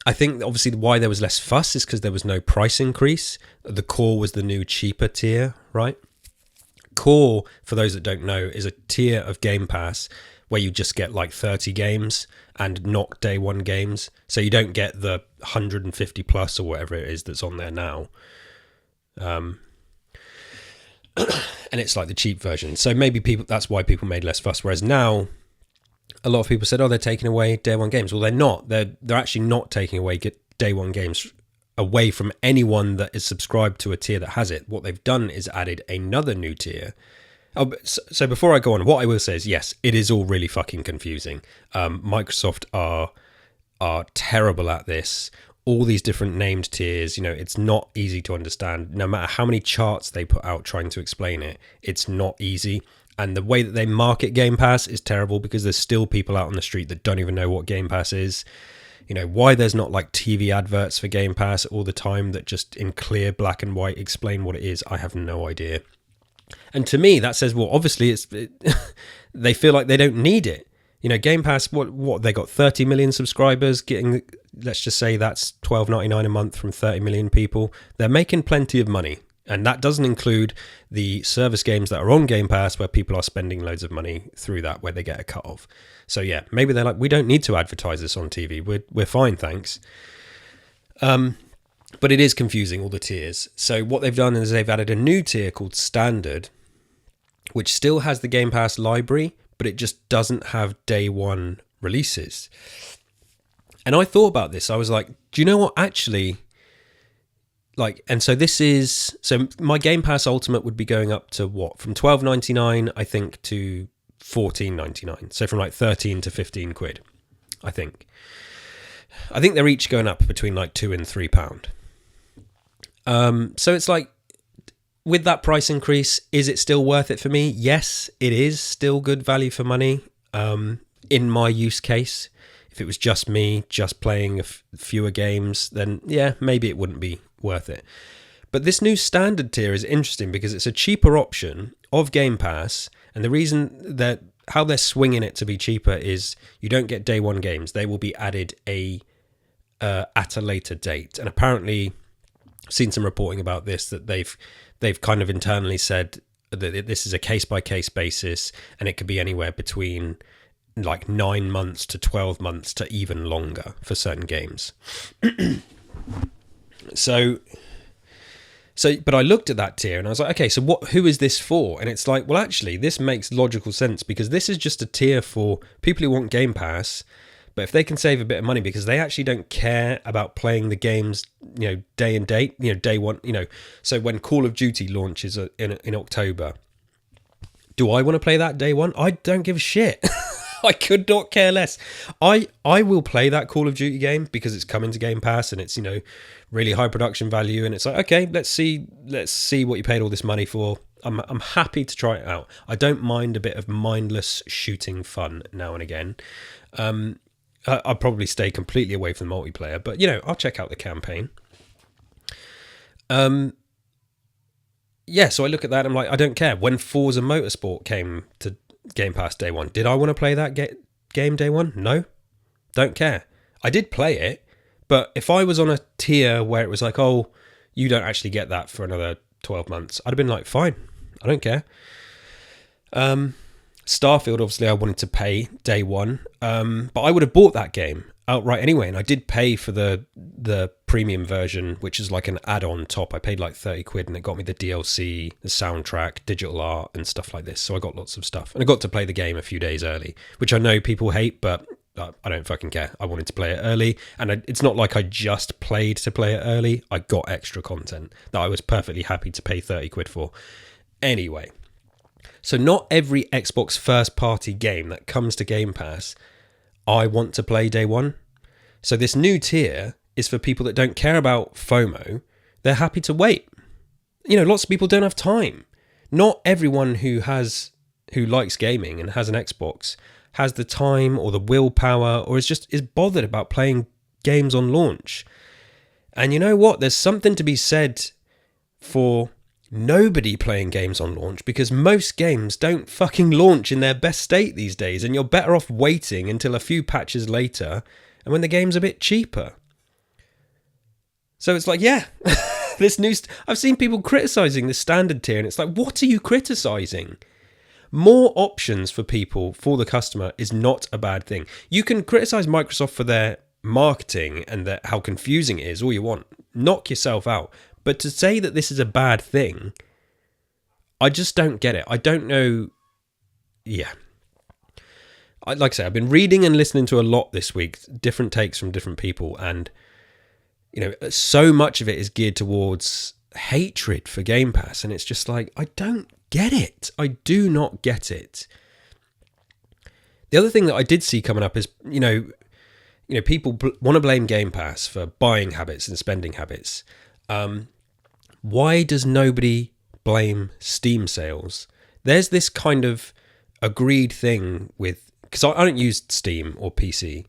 I think obviously why there was less fuss is because there was no price increase. The Core was the new cheaper tier, right? Core, for those that don't know, is a tier of Game Pass where you just get like 30 games and not day one games. So you don't get the 150 plus or whatever it is that's on there now. And it's like the cheap version. So maybe that's why people made less fuss. Whereas now, a lot of people said, oh, they're taking away day one games. Well, they're not. They're actually not taking away day one games away from anyone that is subscribed to a tier that has it. What they've done is added another new tier. Oh, so before I go on, what I will say is, yes, it is all really fucking confusing. Microsoft are terrible at this. All these different named tiers, it's not easy to understand. No matter how many charts they put out trying to explain it, it's not easy. And the way that they market Game Pass is terrible because there's still people out on the street that don't even know what Game Pass is. Why there's not like TV adverts for Game Pass all the time that just in clear black and white explain what it is, I have no idea. And to me, that says, well, obviously they feel like they don't need it. Game Pass, what they got 30 million subscribers getting, let's just say that's $12.99 a month from 30 million people. They're making plenty of money. And that doesn't include the service games that are on Game Pass where people are spending loads of money through that, where they get a cut of. So yeah, maybe they're like, we don't need to advertise this on TV. We're fine, thanks. But it is confusing, all the tiers. So what they've done is they've added a new tier called Standard, which still has the Game Pass library, but it just doesn't have day one releases. And I thought about this. I was like, do you know what? Actually, so my Game Pass Ultimate would be going up to what? From $12.99, I think, to $14.99. So from like 13 to 15 quid, I think. I think they're each going up between like £2 and £3. So it's like, with that price increase, is it still worth it for me? Yes, it is still good value for money. In my use case, if it was just me, just playing fewer games, then yeah, maybe it wouldn't be worth it. But this new Standard tier is interesting because it's a cheaper option of Game Pass, and the reason that how they're swinging it to be cheaper is you don't get day one games. They will be added at a later date. And apparently, I've seen some reporting about this, that they've kind of internally said that this is a case-by-case basis, and it could be anywhere between like 9 months to 12 months to even longer for certain games. So, but I looked at that tier and I was like, okay, so who is this for? And it's like, well, actually, this makes logical sense because this is just a tier for people who want Game Pass, but if they can save a bit of money because they actually don't care about playing the games, day and date, day one, so when Call of Duty launches in October, do I want to play that day one? I don't give a shit. I could not care less. I will play that Call of Duty game because it's coming to Game Pass and it's, really high production value, and it's like, okay, let's see what you paid all this money for. I'm happy to try it out. I don't mind a bit of mindless shooting fun now and again. I'll probably stay completely away from the multiplayer, but I'll check out the campaign. Yeah, so I look at that and I'm like, I don't care. When Forza Motorsport came to Game Pass day one, did I want to play that game day one? No, don't care. I did play it, but if I was on a tier where it was like, oh, you don't actually get that for another 12 months, I'd have been like, fine, I don't care. Starfield, obviously, I wanted to pay day one, but I would have bought that game outright anyway, and I did pay for the premium version, which is like an add-on top. I paid like 30 quid and it got me the DLC, the soundtrack, digital art and stuff like this, so I got lots of stuff, and I got to play the game a few days early, which I know people hate, but I don't fucking care. I wanted to play it early, and it's not like I just played to play it early. I got extra content that I was perfectly happy to pay 30 quid for. Anyway, so not every Xbox first-party game that comes to Game Pass I want to play day one. So this new tier is for people that don't care about FOMO. They're happy to wait. Lots of people don't have time. Not everyone who likes gaming and has an Xbox has the time or the willpower or is bothered about playing games on launch. And you know what? There's something to be said for nobody playing games on launch because most games don't fucking launch in their best state these days, and you're better off waiting until a few patches later and when the game's a bit cheaper. So it's like, yeah, this new... I've seen people criticising the standard tier, and it's like, what are you criticising? More options for people, for the customer, is not a bad thing. You can criticise Microsoft for their marketing and how confusing it is all you want. Knock yourself out. But to say that this is a bad thing, I just don't get it. I don't know. Yeah. Like I say, I've been reading and listening to a lot this week, different takes from different people. And, so much of it is geared towards hatred for Game Pass. And it's just like, I don't get it. I do not get it. The other thing that I did see coming up is, people want to blame Game Pass for buying habits and spending habits. Why does nobody blame Steam sales? There's this kind of agreed thing with, because I don't use Steam or PC,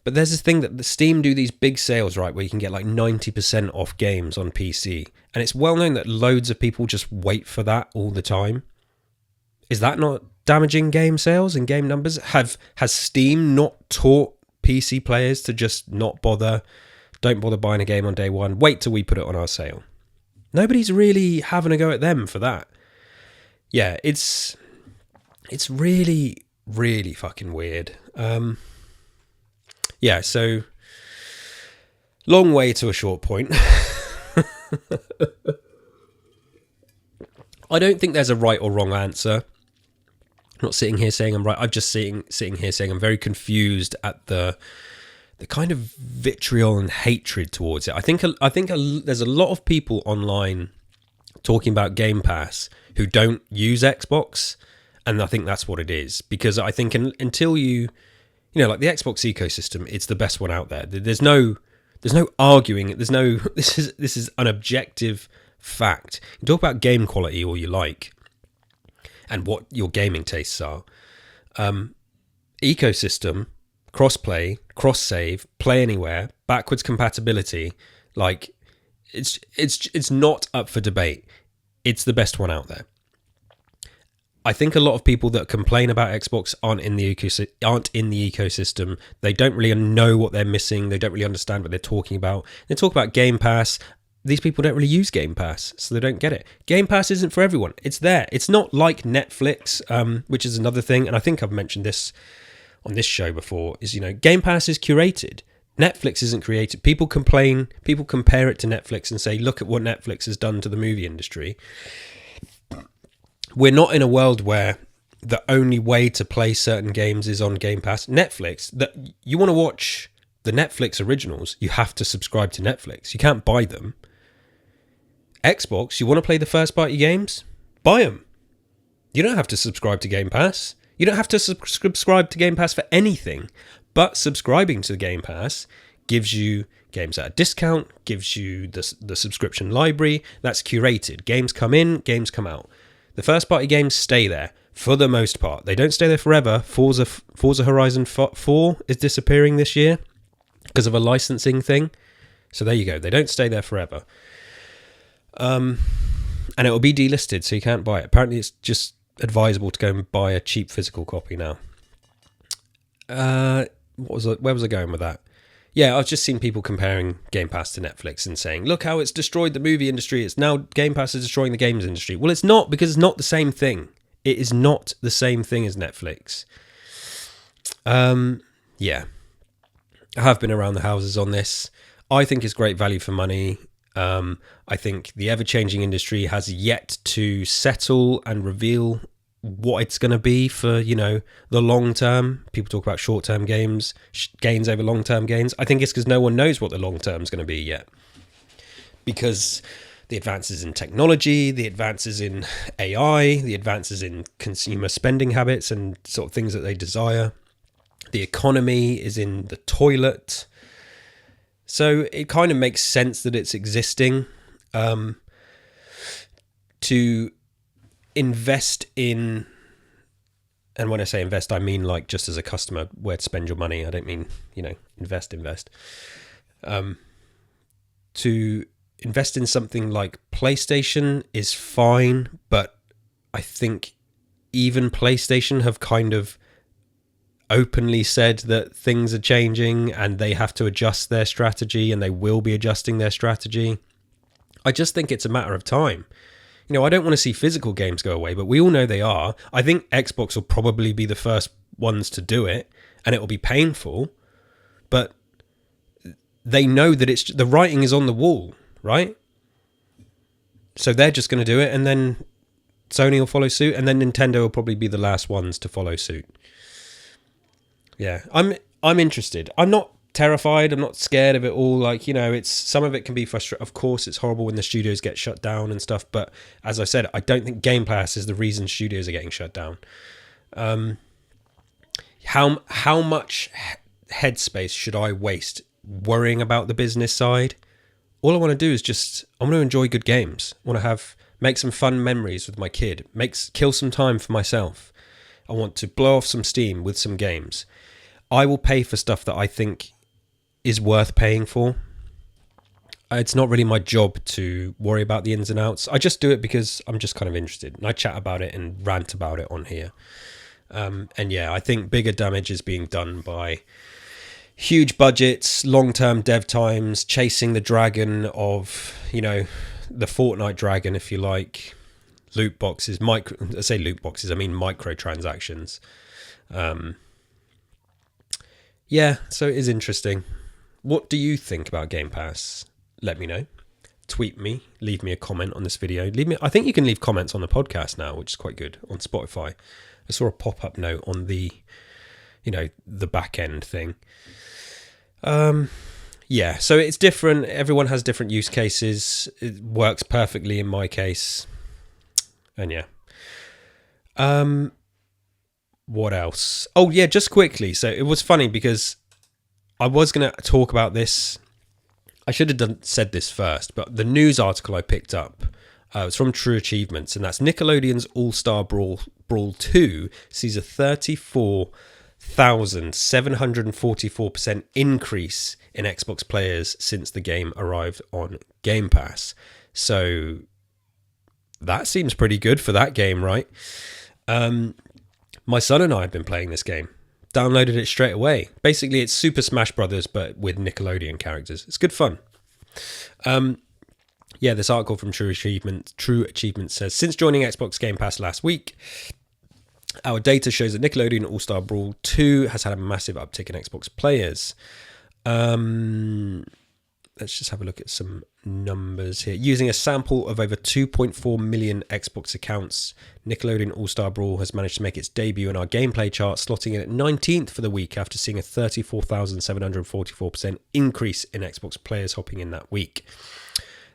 but there's this thing that the Steam do these big sales, right, where you can get like 90% off games on PC. And it's well known that loads of people just wait for that all the time. Is that not damaging game sales and game numbers? Has Steam not taught PC players to just don't bother buying a game on day one, wait till we put it on our sale? Nobody's really having a go at them for that. Yeah, it's really, really fucking weird. Yeah, so long way to a short point. I don't think there's a right or wrong answer. I'm not sitting here saying I'm right. I'm just sitting here saying I'm very confused at the kind of vitriol and hatred towards it. I think there's a lot of people online talking about Game Pass who don't use Xbox, and I think that's what it is. Because I think until like the Xbox ecosystem, it's the best one out there. There's no arguing. This is an objective fact. You talk about game quality all you like, and what your gaming tastes are. Ecosystem, cross-play, cross-save, play anywhere, backwards compatibility, like it's not up for debate. It's the best one out there. I think a lot of people that complain about Xbox aren't in the ecosystem. They don't really know what they're missing. They don't really understand what they're talking about. They talk about Game Pass. These people don't really use Game Pass, so they don't get it. Game Pass isn't for everyone. It's there. It's not like Netflix, which is another thing, and I think I've mentioned this on this show before, is, Game Pass is curated. Netflix isn't created. People complain, people compare it to Netflix and say, look at what Netflix has done to the movie industry. We're not in a world where the only way to play certain games is on Game Pass. Netflix, that you want to watch the Netflix originals, you have to subscribe to Netflix. You can't buy them. Xbox, you want to play the first party games? Buy them. You don't have to subscribe to Game Pass. You don't have to subscribe to Game Pass for anything. But subscribing to the Game Pass gives you games at a discount, gives you the subscription library that's curated. Games come in, games come out. The first party games stay there for the most part. They don't stay there forever. Forza Horizon 4 is disappearing this year because of a licensing thing. So there you go. They don't stay there forever. And it will be delisted, so you can't buy it. Apparently it's just advisable to go and buy a cheap physical copy now. Where was I going with that? Yeah, I've just seen people comparing Game Pass to Netflix and saying, look how it's destroyed the movie industry. It's now Game Pass is destroying the games industry. Well, it's not, because it's not the same thing. It is not the same thing as Netflix. Yeah. I have been around the houses on this. I think it's great value for money. I think the ever-changing industry has yet to settle and reveal what it's going to be for, the long term. People talk about short-term gains over long-term gains. I think it's because no one knows what the long term is going to be yet. Because the advances in technology, the advances in AI, the advances in consumer spending habits and sort of things that they desire. The economy is in the toilet. So it kind of makes sense that it's existing. To invest in, and when I say invest, I mean like just as a customer, where to spend your money. I don't mean, invest. To invest in something like PlayStation is fine, but I think even PlayStation have kind of openly said that things are changing and they have to adjust their strategy, and they will be adjusting their strategy. I just think it's a matter of time. I don't want to see physical games go away, but we all know they are. I think Xbox will probably be the first ones to do it, and it will be painful, but they know that the writing is on the wall, right? So they're just going to do it, and then Sony will follow suit, and then Nintendo will probably be the last ones to follow suit. Yeah, I'm interested. I'm not terrified. I'm not scared of it all. Like, it's some of it can be frustrating. Of course, it's horrible when the studios get shut down and stuff. But as I said, I don't think Game Pass is the reason studios are getting shut down. How much headspace should I waste worrying about the business side? All I want to do is I want to enjoy good games. I want to make some fun memories with my kid. Kill some time for myself. I want to blow off some steam with some games. I will pay for stuff that I think is worth paying for. It's not really my job to worry about the ins and outs. I just do it because I'm just kind of interested, and I chat about it and rant about it on here. And yeah, I think bigger damage is being done by huge budgets, long-term dev times, chasing the dragon of, the Fortnite dragon, if you like, loot boxes, I say loot boxes, I mean microtransactions. Yeah, so it is interesting. What do you think about Game Pass? Let me know. Tweet me, leave me a comment on this video. I think you can leave comments on the podcast now, which is quite good, on Spotify. I saw a pop-up note on the back end thing. Yeah, so it's different. Everyone has different use cases. It works perfectly in my case. And yeah. What else? Oh yeah, just quickly. So it was funny because I was going to talk about this. I should have said this first, but the news article I picked up was from True Achievements, and that's Nickelodeon's All-Star Brawl 2 sees a 34,744% increase in Xbox players since the game arrived on Game Pass. So that seems pretty good for that game, right? My son and I have been playing this game. Downloaded it straight away. Basically, it's Super Smash Brothers, but with Nickelodeon characters. It's good fun. Yeah, this article from True Achievement says, since joining Xbox Game Pass last week, our data shows that Nickelodeon All-Star Brawl 2 has had a massive uptick in Xbox players. Let's just have a look at some numbers here. Using a sample of over 2.4 million Xbox accounts, Nickelodeon All-Star Brawl has managed to make its debut in our gameplay chart, slotting in at 19th for the week after seeing a 34,744% increase in Xbox players hopping in that week.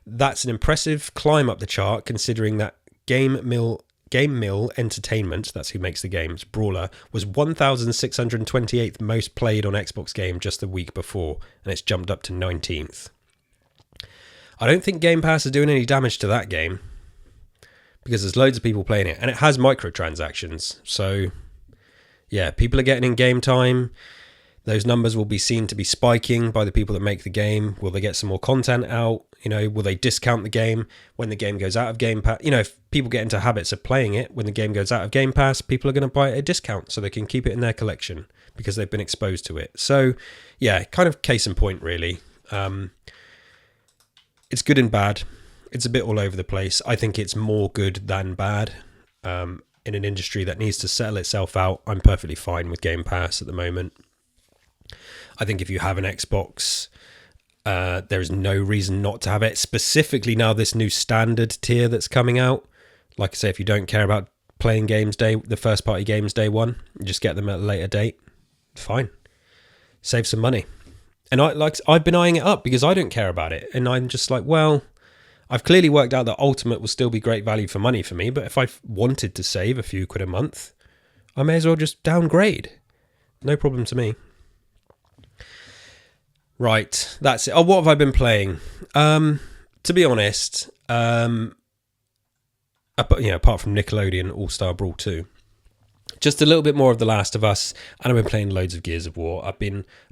That's an impressive climb up the chart, considering that Game Mill Entertainment, that's who makes the games, Brawler, was 1,628th most played on Xbox game just the week before, and it's jumped up to 19th. I don't think Game Pass is doing any damage to that game, because there's loads of people playing it, and it has microtransactions, so yeah, people are getting in game time. Those numbers will be seen to be spiking by the people that make the game. Will they get some more content out? Will they discount the game when the game goes out of Game Pass? If people get into habits of playing it, when the game goes out of Game Pass, people are going to buy it at a discount so they can keep it in their collection because they've been exposed to it. So, yeah, kind of case in point, really. It's good and bad. It's a bit all over the place. I think it's more good than bad. In an industry that needs to settle itself out, I'm perfectly fine with Game Pass at the moment. I think if you have an Xbox, there is no reason not to have it, specifically now this new standard tier that's coming out. Like I say, if you don't care about playing games the first party games day one, you just get them at a later date, fine. Save some money. And I've been eyeing it up because I don't care about it. And I'm just like, well, I've clearly worked out that Ultimate will still be great value for money for me, but if I wanted to save a few quid a month, I may as well just downgrade. No problem to me. Right, that's it. Oh, what have I been playing? To be honest, apart from Nickelodeon All-Star Brawl 2, just a little bit more of The Last of Us, and I've been playing loads of Gears of War.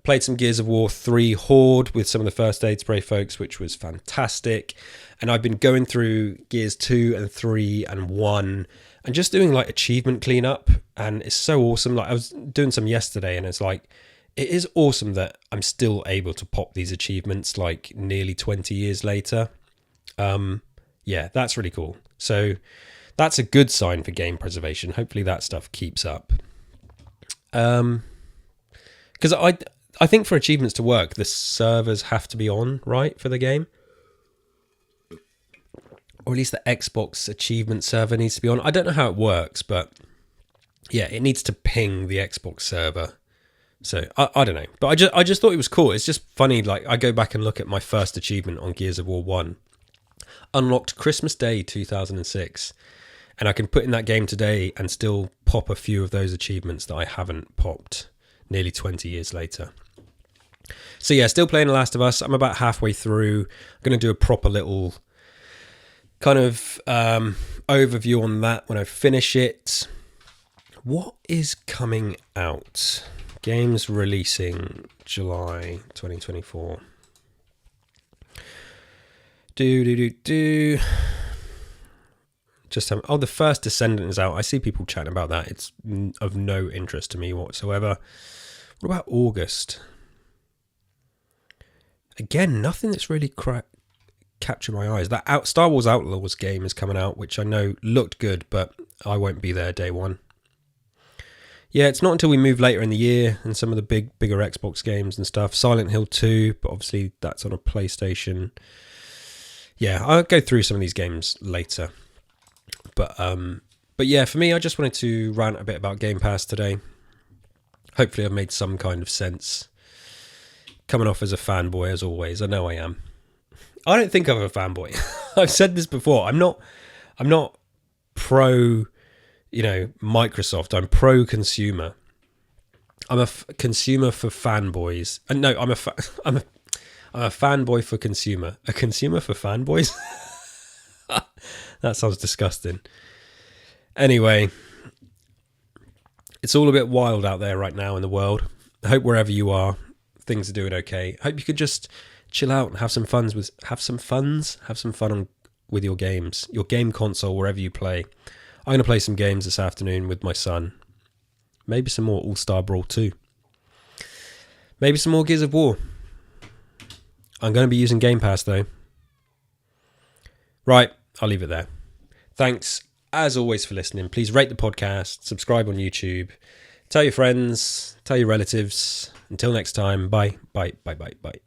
Played some Gears of War 3 Horde with some of the First Aid Spray folks, which was fantastic. And I've been going through Gears 2 and 3 and 1 and just doing like achievement cleanup. And it's so awesome. Like I was doing some yesterday, and it's like, it is awesome that I'm still able to pop these achievements like nearly 20 years later. Yeah, that's really cool. So that's a good sign for game preservation. Hopefully that stuff keeps up. Because I think for achievements to work, the servers have to be on, right, for the game? Or at least the Xbox achievement server needs to be on. I don't know how it works, but yeah, it needs to ping the Xbox server. So I don't know. But I just thought it was cool. It's just funny, like I go back and look at my first achievement on Gears of War 1. Unlocked Christmas Day 2006. And I can put in that game today and still pop a few of those achievements that I haven't popped nearly 20 years later. So yeah, still playing The Last of Us. I'm about halfway through. I'm going to do a proper little kind of overview on that when I finish it. What is coming out? Games releasing July 2024. The First Descendant is out. I see people chatting about that. It's of no interest to me whatsoever. What about August? Again, nothing that's really captured my eyes. That Star Wars Outlaws game is coming out, which I know looked good, but I won't be there day one. Yeah, it's not until we move later in the year and some of the bigger Xbox games and stuff. Silent Hill 2, but obviously that's on a PlayStation. Yeah, I'll go through some of these games later. But yeah, for me, I just wanted to rant a bit about Game Pass today. Hopefully I've made some kind of sense. Coming off as a fanboy, as always. I know I am. I don't think I'm a fanboy. I've said this before. I'm not pro, Microsoft. I'm pro consumer. I'm a consumer for fanboys. No, I'm a fanboy for consumer. A consumer for fanboys? That sounds disgusting. Anyway, it's all a bit wild out there right now in the world. I hope wherever you are, things are doing okay. I hope you could just chill out and have some fun with your games, your game console, wherever you play. I'm going to play some games this afternoon with my son. Maybe some more All-Star Brawl 2. Maybe some more Gears of War. I'm going to be using Game Pass though. Right, I'll leave it there. Thanks, as always, for listening. Please rate the podcast, subscribe on YouTube, tell your friends, tell your relatives. Until next time, bye, bye, bye, bye, bye.